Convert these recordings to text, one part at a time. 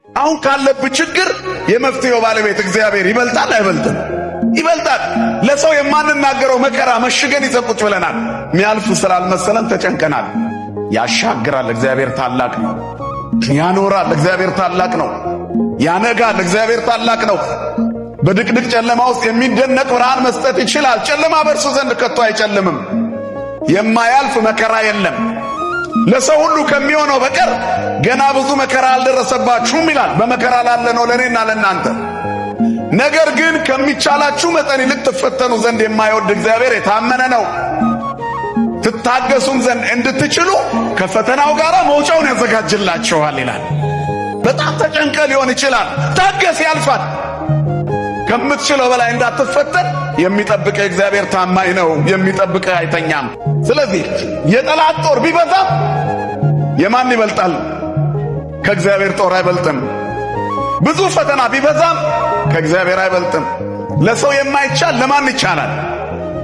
አሁን ካለብህ ችግር የመፍትሄው ባለቤት እግዚአብሔር ይበልጣል አይበልጥም? ይበልጣል። ለሰው የማንናገረው መከራ መሽገን ይዘቁጭ ብለናል። ሚያልፍ ስላልመሰለን ተጨንቀናል። ያሻግራል፣ እግዚአብሔር ታላቅ ነው። ያኖራል፣ እግዚአብሔር ታላቅ ነው። ያነጋል፣ እግዚአብሔር ታላቅ ነው። በድቅድቅ ጨለማ ውስጥ የሚደነቅ ብርሃን መስጠት ይችላል። ጨለማ በእርሱ ዘንድ ከቶ አይጨልምም። የማያልፍ መከራ የለም። ለሰው ሁሉ ከሚሆነው በቀር ገና ብዙ መከራ አልደረሰባችሁም ይላል። በመከራ ላለ ነው ለእኔና ለእናንተ። ነገር ግን ከሚቻላችሁ መጠን ይልቅ ትፈተኑ ዘንድ የማይወድ እግዚአብሔር የታመነ ነው። ትታገሱም ዘንድ እንድትችሉ ከፈተናው ጋር መውጫውን ያዘጋጅላችኋል ይላል። በጣም ተጨንቀ ሊሆን ይችላል። ታገስ፣ ያልፋል። ከምትችለው በላይ እንዳትፈተን የሚጠብቅ እግዚአብሔር ታማኝ ነው። የሚጠብቅ አይተኛም። ስለዚህ የጠላት ጦር ቢበዛም የማን ይበልጣል? ከእግዚአብሔር ጦር አይበልጥም። ብዙ ፈተና ቢበዛም ከእግዚአብሔር አይበልጥም። ለሰው የማይቻል ለማን ይቻላል?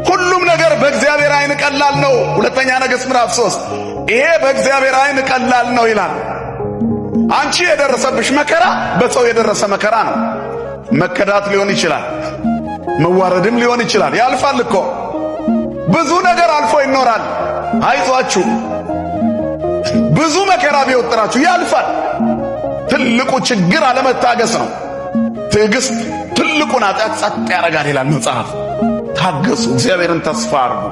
ሁሉም ነገር በእግዚአብሔር ዓይን ቀላል ነው። ሁለተኛ ነገሥት ምዕራፍ 3 ይሄ በእግዚአብሔር ዓይን ቀላል ነው ይላል። አንቺ የደረሰብሽ መከራ በሰው የደረሰ መከራ ነው። መከዳት ሊሆን ይችላል፣ መዋረድም ሊሆን ይችላል። ያልፋል እኮ ብዙ ነገር አልፎ ይኖራል። አይዟችሁ፣ ብዙ መከራ ቢወጥራችሁ ያልፋል። ትልቁ ችግር አለመታገስ ነው። ትዕግስት ትልቁን ኃጢአት ጸጥ ያደርጋል ይላል መጽሐፍ። ታገሱ፣ እግዚአብሔርን ተስፋ አድርጉ።